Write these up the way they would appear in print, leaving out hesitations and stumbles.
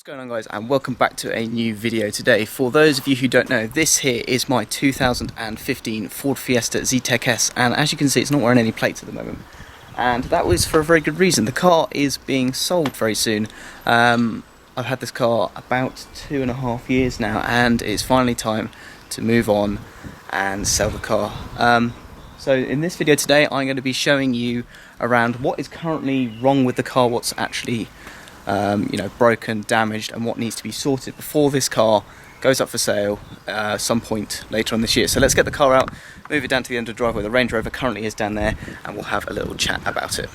What's going on, guys, and welcome back to a new video today. For those of you who don't know, this here is my 2015 Ford Fiesta Zetec S, and as you can see, it's not wearing any plates at the moment, and that was for a very good reason. The car is being sold very soon. I've had this car about 2.5 years now, and it's finally time to move on and sell the car. So in this video today, I'm going to be showing you around what is currently wrong with the car, what's actually broken, damaged, and what needs to be sorted before this car goes up for sale some point later on this year. So let's get the car out, move it down to the end of the driveway. The Range Rover currently is down there, and we'll have a little chat about it.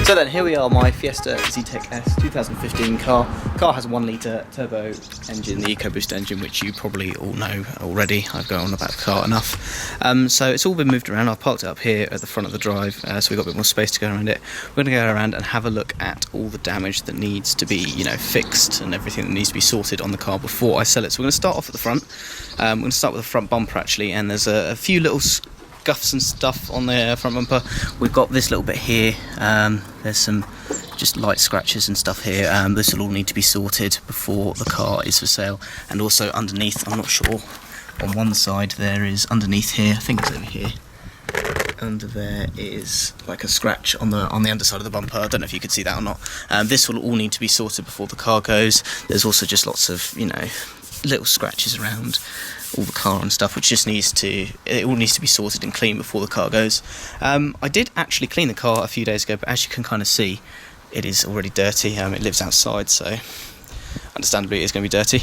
So then, here we are, my Fiesta Zetec S 2015 car. Car has a 1 litre turbo engine, the EcoBoost engine, which you probably all know already. I've gone on about the car enough. So it's all been moved around. I've parked it up here at the front of the drive, so we've got a bit more space to go around it. We're going to go around and have a look at all the damage that needs to be, fixed, and everything that needs to be sorted on the car before I sell it. So we're going to start off at the front. We're going to start with the front bumper, actually, and there's a few little scuffs and stuff on the front bumper. We've got this little bit here. There's some just light scratches and stuff here. This will all need to be sorted before the car is for sale. And also underneath, I'm not sure, on one side there is, underneath here, I think it's over here, under there is like a scratch on the underside of the bumper. I don't know if you can see that or not. This will all need to be sorted before the car goes. There's also just lots of little scratches around all the car and stuff, which just it all needs to be sorted and cleaned before the car goes. I did actually clean the car a few days ago, but as you can kind of see, it is already dirty. It lives outside, so understandably it's going to be dirty.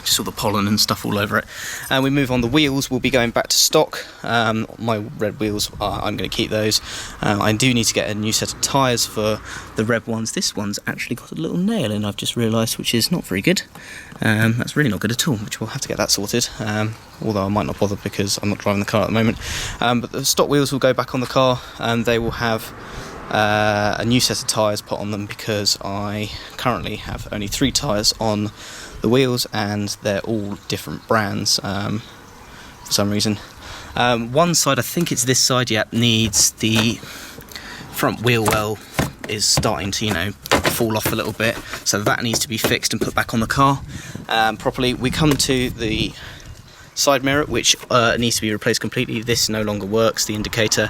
Just all the pollen and stuff all over it. And we move on. The wheels will be going back to stock. My red wheels, I'm going to keep those. I do need to get a new set of tyres for the red ones. This one's actually got a little nail in, I've just realised, which is not very good. That's really not good at all, which we'll have to get that sorted. Although I might not bother because I'm not driving the car at the moment. But the stock wheels will go back on the car, and they will have a new set of tyres put on them, because I currently have only 3 tyres on the wheels, and they're all different brands for some reason. One side, I think it's this side, needs the front wheel well is starting to fall off a little bit, so that needs to be fixed and put back on the car properly. We come to the side mirror, which needs to be replaced completely. This no longer works, the indicator.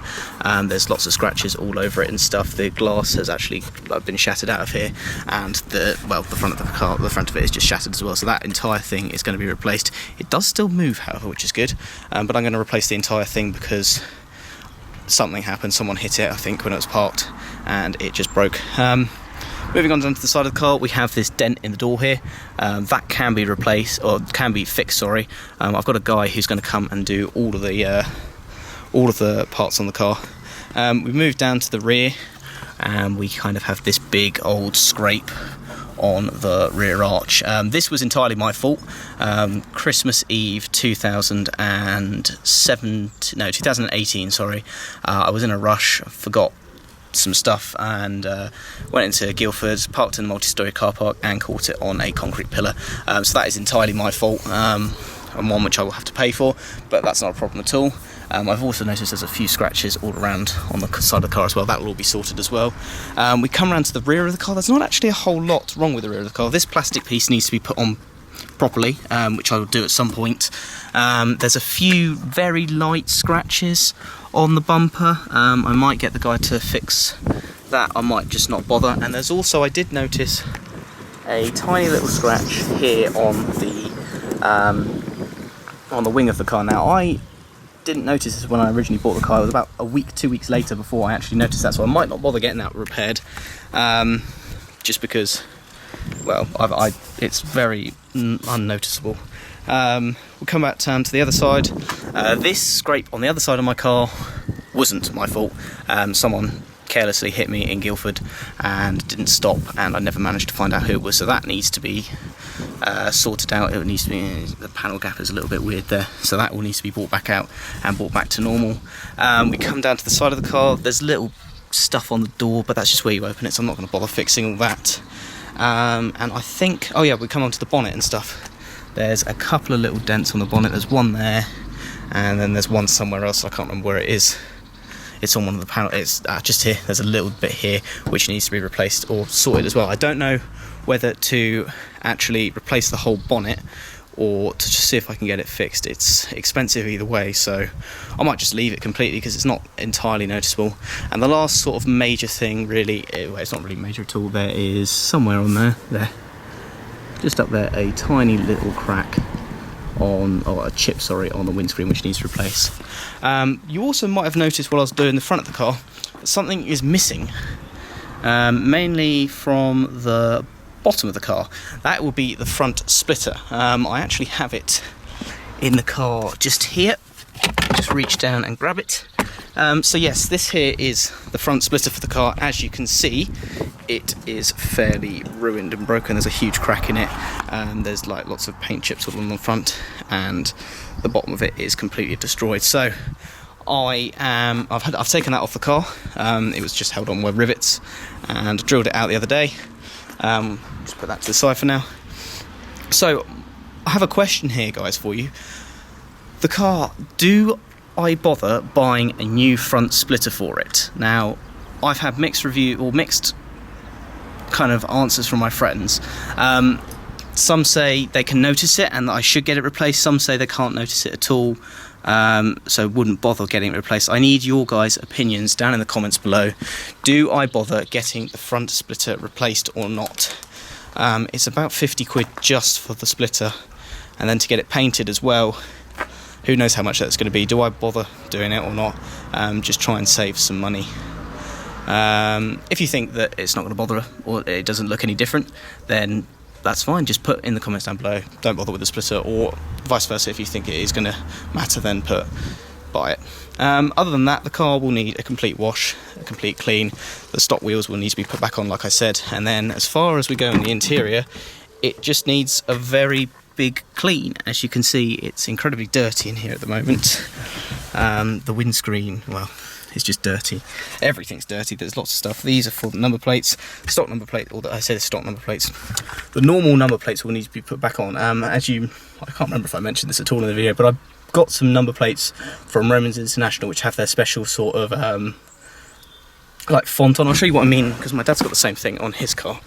There's lots of scratches all over it and stuff. The glass has actually been shattered out of here, and the front of the car, the front of it is just shattered as well, so that entire thing is going to be replaced. It does still move, however, which is good, but I'm going to replace the entire thing because something happened. Someone hit it, I think, when it was parked, and it just broke. Moving on down to the side of the car, we have this dent in the door here. That can be replaced, or can be fixed, sorry. I've got a guy who's going to come and do all of the parts on the car. We move down to the rear, and we kind of have this big old scrape on the rear arch. This was entirely my fault. Christmas Eve 2018, sorry. I was in a rush, forgot some stuff, and went into Guildford, parked in a multi-storey car park, and caught it on a concrete pillar. So that is entirely my fault, and one which I will have to pay for, but that's not a problem at all. I've also noticed there's a few scratches all around on the side of the car as well. That will all be sorted as well. We come around to the rear of the car. There's not actually a whole lot wrong with the rear of the car. This plastic piece needs to be put on properly, which I will do at some point. There's a few very light scratches on the bumper. I might get the guy to fix that. I might just not bother. And there's also, I did notice a tiny little scratch here on the wing of the car. Now, I didn't notice this when I originally bought the car. It was about a week, 2 weeks later before I actually noticed that, so I might not bother getting that repaired, just because, well, it's very unnoticeable. We'll come back to the other side. This scrape on the other side of my car wasn't my fault. Someone carelessly hit me in Guildford and didn't stop, and I never managed to find out who it was, so that needs to be sorted out. It needs to be, the panel gap is a little bit weird there, so that all needs to be brought back out and brought back to normal. We come down to the side of the car, there's little stuff on the door, but that's just where you open it, so I'm not going to bother fixing all that. And I think, oh yeah, we come onto the bonnet and stuff. There's a couple of little dents on the bonnet. There's one there, and then there's one somewhere else. I can't remember where it is. It's on one of the panels. It's just here. There's a little bit here which needs to be replaced or sorted as well. I don't know whether to actually replace the whole bonnet or to just see if I can get it fixed. It's expensive either way, so I might just leave it completely because it's not entirely noticeable. And the last sort of major thing, really, well, it's not really major at all. There is somewhere on there, just up there, a tiny little crack on, or a chip, sorry, on the windscreen which needs to replace. You also might have noticed while I was doing the front of the car that something is missing, mainly from the bottom of the car. That will be the front splitter. I actually have it in the car just here. Just reach down and grab it. So yes, this here is the front splitter for the car. As you can see, it is fairly ruined and broken. There's a huge crack in it. There's like lots of paint chips all on the front, and the bottom of it is completely destroyed. So I've taken that off the car. It was just held on with rivets, and drilled it out the other day. Just put that to the side for now. So I have a question here, guys, for you. The car, do I bother buying a new front splitter for it? Now, I've had mixed kind of answers from my friends. Some say they can notice it and that I should get it replaced. Some say they can't notice it at all, so wouldn't bother getting it replaced. I need your guys' opinions down in the comments below. Do I bother getting the front splitter replaced or not? It's about 50 quid just for the splitter, and then to get it painted as well, who knows how much that's going to be. Do I bother doing it or not? Just try and save some money. If you think that it's not going to bother or it doesn't look any different, then that's fine. Just put in the comments down below, don't bother with the splitter, or vice versa. If you think it is going to matter, then buy it. Other than that, the car will need a complete wash, a complete clean. The stock wheels will need to be put back on, like I said, and then as far as we go in the interior, it just needs a very big clean. As you can see, it's incredibly dirty in here at the moment. The windscreen, well, it's just dirty. Everything's dirty. There's lots of stuff. These are for the number plates, stock number plate, or I say the stock number plates. The normal number plates will need to be put back on. I can't remember if I mentioned this at all in the video, but I've got some number plates from Romans International which have their special sort of like font on. I'll show you what I mean, because my dad's got the same thing on his car.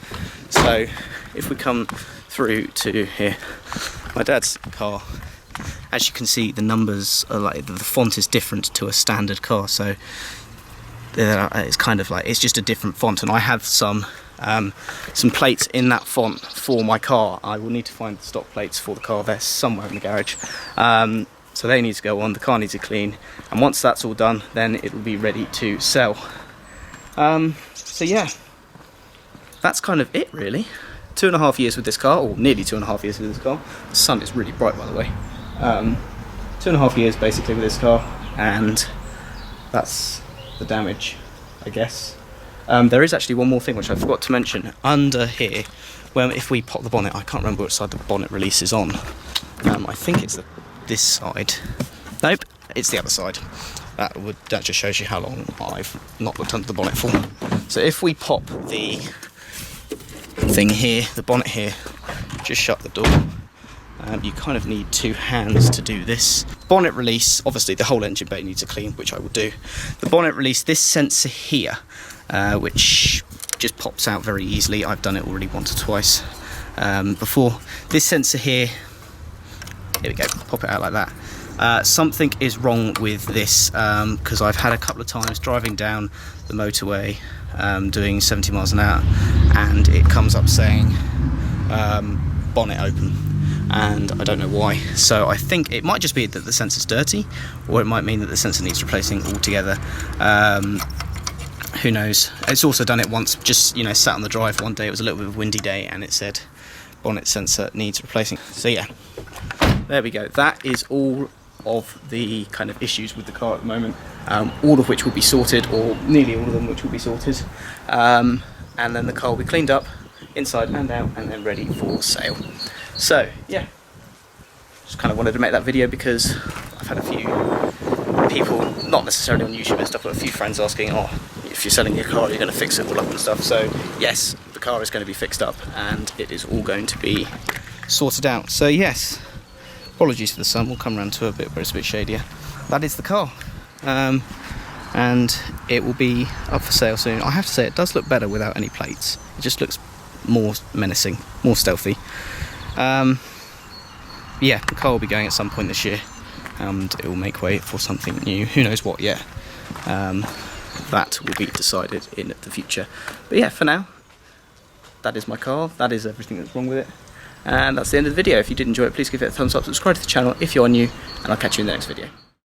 So if we come through to here, my dad's car, as you can see, the numbers are like, the font is different to a standard car, so it's kind of like, it's just a different font, and I have some plates in that font for my car. I will need to find the stock plates for the car. They're somewhere in the garage, so they need to go on. The car needs to clean, and once that's all done, then it will be ready to sell. So yeah, that's kind of it really. 2.5 years with this car, or nearly 2.5 years with this car. The sun is really bright, by the way. 2.5 years basically with this car, and that's the damage, I guess. There is actually one more thing which I forgot to mention. Under here, well, if we pop the bonnet, I can't remember which side the bonnet release is on. I think it's this side. Nope, it's the other side. That just shows you how long I've not looked under the bonnet for. So if we pop the thing here, the bonnet here, just shut the door. You kind of need two hands to do this. Bonnet release, obviously the whole engine bay needs a clean, which I will do. The bonnet release, this sensor here, which just pops out very easily. I've done it already once or twice before. This sensor here, here we go, pop it out like that. Something is wrong with this, because I've had a couple of times driving down the motorway doing 70 miles an hour, and it comes up saying bonnet open, and I don't know why. So I think it might just be that the sensor's dirty, or it might mean that the sensor needs replacing altogether. Who knows. It's also done it once, just, you know, sat on the drive one day, it was a little bit of a windy day, and it said bonnet sensor needs replacing. So yeah, there we go. That is all of the kind of issues with the car at the moment, all of which will be sorted, or nearly all of them which will be sorted, and then the car will be cleaned up inside and out and then ready for sale. So yeah, just kind of wanted to make that video because I've had a few people, not necessarily on YouTube and stuff, but a few friends asking, oh, if you're selling your car, you're going to fix it all up and stuff. So yes, the car is going to be fixed up and it is all going to be sorted out. So yes, apologies for the sun, we'll come around to a bit where it's a bit shadier. That is the car, and it will be up for sale soon. I have to say, it does look better without any plates. It just looks more menacing, more stealthy. Yeah, the car will be going at some point this year, and it will make way for something new. Who knows what yet? That will be decided in the future. But yeah, for now, that is my car. That is everything that's wrong with it. And that's the end of the video. If you did enjoy it, please give it a thumbs up, subscribe to the channel if you're new, and I'll catch you in the next video.